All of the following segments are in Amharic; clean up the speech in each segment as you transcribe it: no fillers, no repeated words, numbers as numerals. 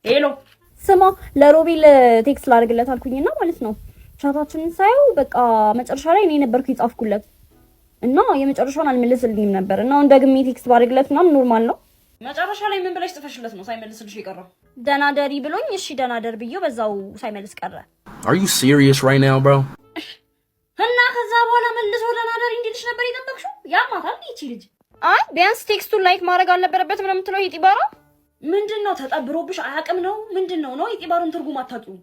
ሄሎ ስማ ለሮቤል ቴክስት ላድርግለት አልኩኝና ማለት ነው ቻታችንን ሳይው በቃ መጨረሻ ላይ እኔ ነበርኩ ይጻፍኩለት እና የመጨረሻውን አልመለስልኝም ነበር እና አሁን ደግሜ ቴክስት ባድርግለት ምናምን ኖርማል ነው። መጨረሻ ላይ ምን ብለሽ ጽፈሽለት ነው ሳይመልስልሽ የቀረው? ደናደሪ ብሎኝ እሺ ደናደር ብዬው በዛው ሳይመልስ ቀረ። Are you serious right now, bro? እና ከዛ በኋላ መልሶ ደናደሪ እንዲልሽ ነበር የጠበቅሽው? ያማታል ይቺ ልጅ። አይ ቢያንስ ቴክስቱን ላይክ ማድረግ አልነበረበትም ነው የምትለው ይጢባራ? ምንድነው ተጠብሮብሽ አያውቅም ነው? ምንድነው ነው ይጢባሩን ትርጉም አታውቂው?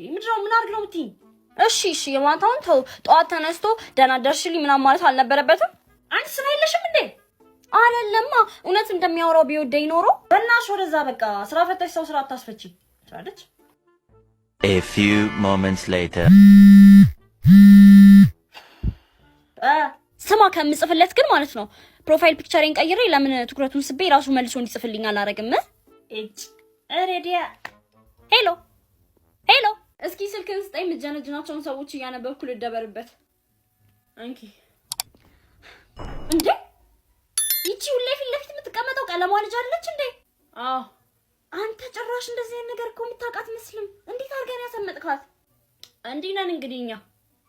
ምንድነው ምን አድርግ ነው የምትይኝ? እሺ የማታውን ተው ጠዋት ተነስቶ ደናደርሽልኝ ምናምን ማለት አልነበረበትም? አንቺ ስራ የለሽም እንዴ? አይደለማ እውነት እንደሚያወራው ቢወደኝ ኖሮ በእናትሽ ወደዛ በቃ ስራ ፈተሽ ሰው ስራ አታስፈቺ ትላለች። A few moments later ስማ ከምጽፍለት ግን ማለት ነው ፕሮፋይል ፒክቸሬን ቀይሬ ለምን ትኩረቱን ስቤ ራሱ መልሶ እንዲጽፍልኝ አላረግም? እጭ አሬዲያ ሄሎ ሄሎ እስኪ ስልክን ስጠኝ ምጀነጅናቸውን ሰዎች እያነበብኩ ልደበርበት። አንቺ እንዴ ይቺ ሁሌ ፊት ለፊት የምትቀመጠው ቀለሟ ልጅ አይደለች እንዴ? አዎ አንተ ጭራሽ እንደዚህ አይነት ነገር እኮ የምታውቃት መስልም። እንዴት አድርገን ያሰመጥካት? እንዲህ ነን እንግዲህ እኛ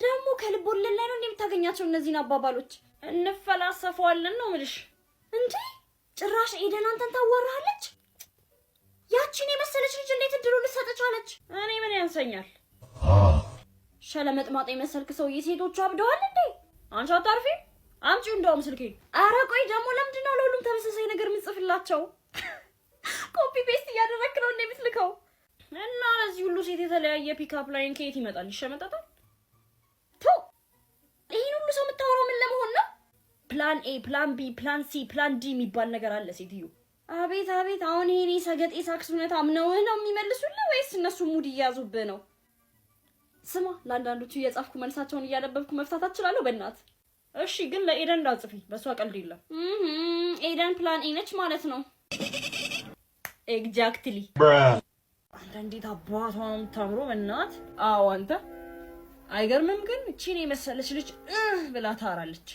ደግሞ ከልብ ወለድ ላይ ነው እንደምታገኛቸው እነዚህን አባባሎች። እንፈላሰፈዋለን ነው የምልሽ። እንዴ ጭራሽ ኤደን አንተን ታዋራለች? ያቺን የመሰለች ልጅ እንዴት እድሉ ልትሰጠቻለች? እኔ ምን ያንሰኛል? ሸለመጥማጥ የመሰልክ ሰውዬ ሴቶቹ አብደዋል እንዴ? አንቺ አታርፊ አምጪው እንደውም ስልኬ። ኧረ ቆይ ደግሞ ለምንድን ነው ለሁሉም ተመሳሳይ ነገር የምጽፍላቸው? ኮፒ ፔስት እያደረክ ነው እንደምትልከው? እና ለዚህ ሁሉ ሴት የተለያየ ፒክአፕ ላይን ከየት ይመጣል? ይሸመጣታል። ይሄን ሁሉ ሰው የምታወራው ምን ለመሆን ነው? ፕላን ኤ፣ ፕላን ቢ፣ ፕላን ሲ፣ ፕላን ዲ የሚባል ነገር አለ ሴትዮ። አቤት አቤት! አሁን ይሄኔ ሰገጤ ሳክስ እውነት አምነውህ ነው የሚመልሱልህ ወይስ እነሱ ሙድ እያዙብህ ነው? ስማ ለአንዳንዶቹ እየጻፍኩ መልሳቸውን እያነበብኩ መፍታት አችላለሁ በእናት። እሺ ግን ለኤደን እንዳጽፊ በሷ ቀልድ የለም። ኤደን ፕላን ኤ ነች ማለት ነው። ኤግዛክትሊ። አንተ እንዴት አባቷ ነው የምታምሮ በእናት። አዎ አንተ አይገርምም? ግን እቺን የመሰለች ልጅ ብላ ታራለች።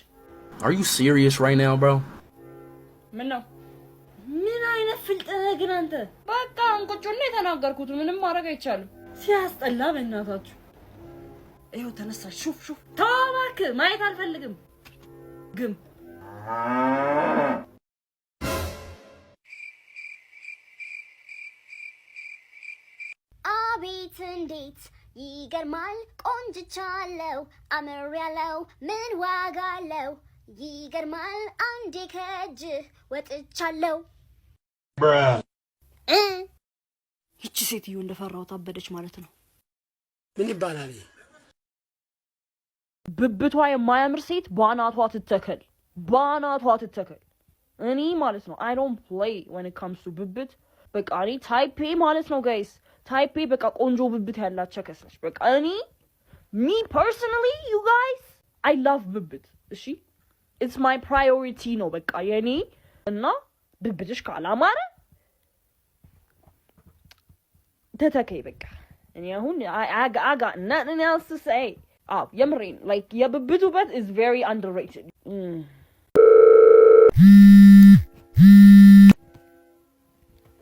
Are you serious right now, bro? ምን ነው? ምን አይነት ፍልጥነ ግን አንተ? በቃ እንቁጭና የተናገርኩት ምንም ማድረግ አይቻልም። ሲያስጠላ በእናታችሁ። ይኸው ተነሳሽ። ሹፍ ሹፍ ታባክ ማየት አልፈልግም። ግም አቤት እንዴት ይገርማል ቆንጅቻለሁ አምሬያለሁ ምን ዋጋ አለው ይገርማል አንዴ ከእጅ ወጥቻለሁ። ይቺ ሴትዮ እንደፈራሁት አበደች ማለት ነው። ምን ይባላል? ብብቷ የማያምር ሴት ባናቷ ትተከል፣ ባናቷ ትተከል። እኔ ማለት ነው I don't play when it comes to ብብት። በቃ እኔ ታይፕ ማለት ነው ጋይስ፣ ታይፕ በቃ ቆንጆ ብብት ያላቸው ከሰች። በቃ እኔ me personally you guys I love ብብት። እሺ it's my priority ነው በቃ የኔ። እና ብብትሽ ካላማረ ተተከይ በቃ። እኔ አሁን I got nothing else to say. የምሬን like የብብት ውበት is very underrated.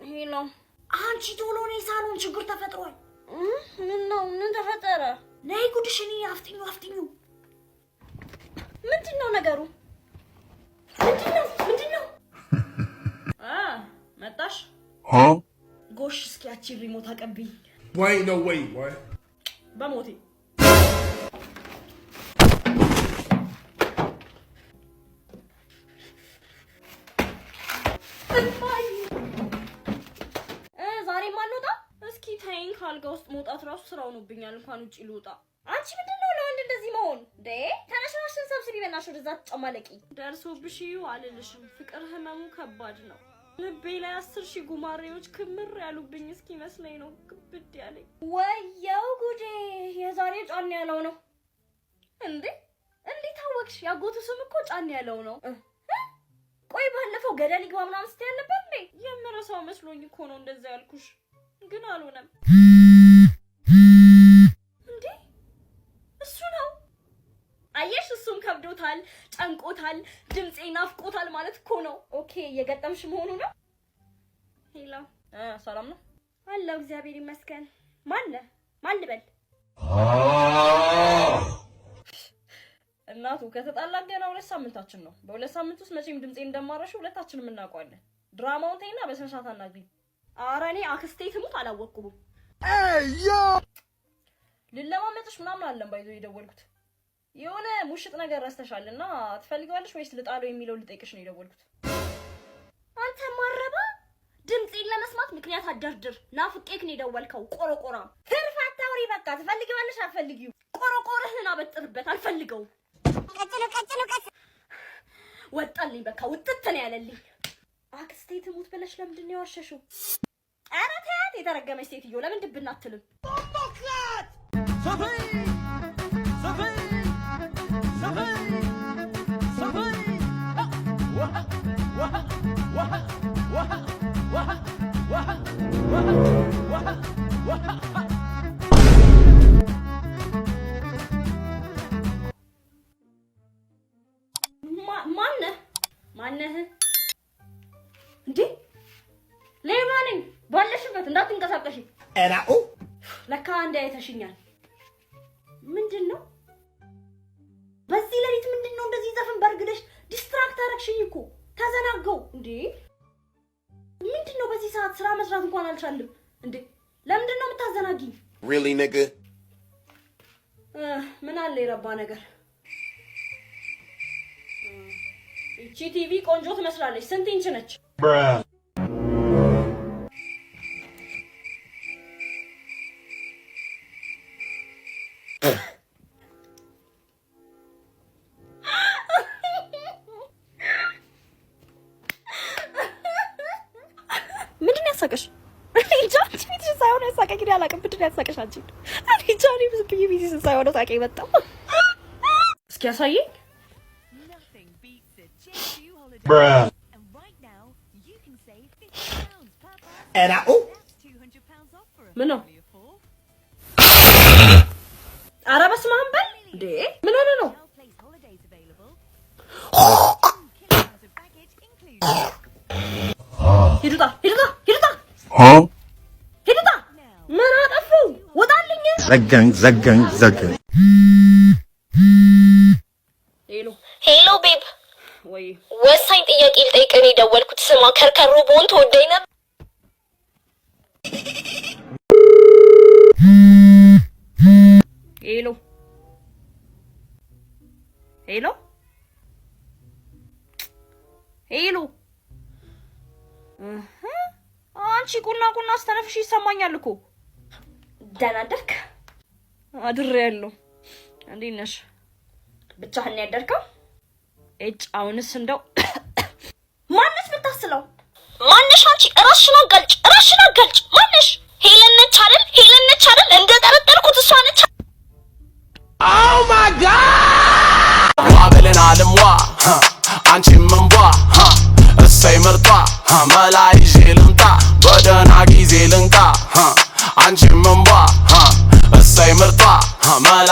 ሄሎ አንቺ ቶሎ ነይ ሳሎን ችግር ተፈጥሯል። ምን ነው? ምን ተፈጠረ? ነይ ጉድሽን አፍጥኙ አፍጥኙ። ምንድነው ነገሩ? ምንድነው? መጣሽ? ጎሽ እስኪ ያቺ ሪሞት አቀብኝ። Wait, no wait, what? በሞቴ ዛሬ ማልወጣ? እስኪ ተይኝ። ካልጋ ውስጥ መውጣት ራሱ ስራው ነውብኛል። እንኳን ውጪ ልውጣ። አንቺ ምንድነው ለወንድ እንደዚህ መሆን? ተነሽናሽን ሰብስቢ በእናትሽ ወደዛ ተጨማለቂ። ደርሶብሽ አልልሽም። ፍቅር ህመሙ ከባድ ነው። ልቤ ላይ 10,000 ጉማሬዎች ክምር ያሉብኝ እስኪ መስለኝ ነው ክብድ ያለኝ። ወየው ጉዴ! የዛሬ ጫን ያለው ነው እንዴ? እንዴት አወቅሽ? ያጎቱ ስም እኮ ጫን ያለው ነው። ቆይ ባለፈው ገደል ይግባ ምናምን ስትይ ነበር እንዴ? የምረሳው መስሎኝ እኮ ነው እንደዛ ያልኩሽ፣ ግን አልሆነም። እንዴ እሱ ነው አየሽ? እሱም ከብዶታል፣ ጨንቆታል፣ ድምጼ ናፍቆታል ማለት እኮ ነው። ኦኬ እየገጠምሽ መሆኑ ነው። ሄላ ሰላም ነው? አለው እግዚአብሔር ይመስገን። ማን ልበል? እናቱ ከተጣላን ገና 2 ሳምንታችን ነው። በ2 ሳምንት ውስጥ መቼም ድምጼ እንደማረሽው ሁለታችንም እናውቀዋለን። ድራማውን ተይና በስነ ስርዓት አናግሪኝ። ኧረ እኔ አክስቴ ትሙት አላወቅኩም። ልለማመጥሽ ምናምን አለም ባይዞ የደወልኩት የሆነ ሙሽጥ ነገር ረስተሻልና ትፈልጊዋለሽ ወይስ ልጣለው የሚለው ልጠይቅሽ ነው የደወልኩት። አንተ ማረባ ድምጼን ለመስማት ምክንያት አደርድር። ናፍቄክ ነው የደወልከው። ቆረቆራ ትርፍ አታውሪ። በቃ ትፈልጊዋለሽ አትፈልጊው። ቆረቆርህን አበጥርበት። አልፈልገውም። ቀጭ ወጣልኝ። በቃ ውጥት ነው ያለልኝ። አክስቴ ትሙት ብለሽ ለምንድን ነው ያዋሸሽው? ኧረ ተያት የተረገመች ሴትዮ። ለምን ድብና አትልም? ማነህ እንዴ? ሌባ ነኝ። ባለሽበት እንዳትንቀሳቀሺ። ኤራኡ ለካ አንዴ አይተሽኛል። ምንድነው በዚህ ሌሊት ምንድነው እንደዚህ ዘፈን በርግደሽ ዲስትራክት አረግሽኝ እኮ። ተዘናጋው እንዴ? ምንድነው በዚህ ሰዓት ስራ መስራት እንኳን አልቻልም እንዴ? ለምንድነው የምታዘናጊኝ? Really nigga? ምን አለ የረባ ነገር። እቺ ቲቪ ቆንጆ ትመስላለች። ስንት ኢንች ነች? ምንድን ያሳቀሽ? ጃኒ ቢዚ ሳይሆን ያሳቀኝ ግን ያላቀም ምንድን ያሳቀሽ አንቺ? ጃኒ ቢዚ ሳይሆን ሳቄ መጣው። እስኪ ያሳየኝ። ኤራኡ ምን ነው? ኧረ በስመ አብ በል እንዴ! ምን ሆነ ነው? ሂዱታ ምን አጠፉ? ወጣልኝ። ዘጋኝ ሄሎ ቤብ፣ ወይ ወሳኝ ጥያቄ ልጠይቅህ ነው የደወልኩት። ስማ፣ ከርከሮ በሆን ተወደኝ ነበር? ሄሎ አንቺ ቁና አስተነፍሽ ይሰማኛል እኮ። ደህና አደርክ? አድሬያለሁ። እንዴት ነሽ? ብቻህን ያደርከው? አሁንስ እንደው ማንስ ብታስለው? ማንሽ አንቺ? ራስሽን አጋልጭ። ማንሽ? ሄለን ነች አይደል? እንደጠረጠርኩት እሷ ነች። Oh my God! ዋበልን አለምዋ አንቺም መንቧ እሰይ ምርጧ መላ ይዤ ልምጣ በደህና ጊዜ ልንቃ አንቺም መንቧ እሰይ ምርጧ መላ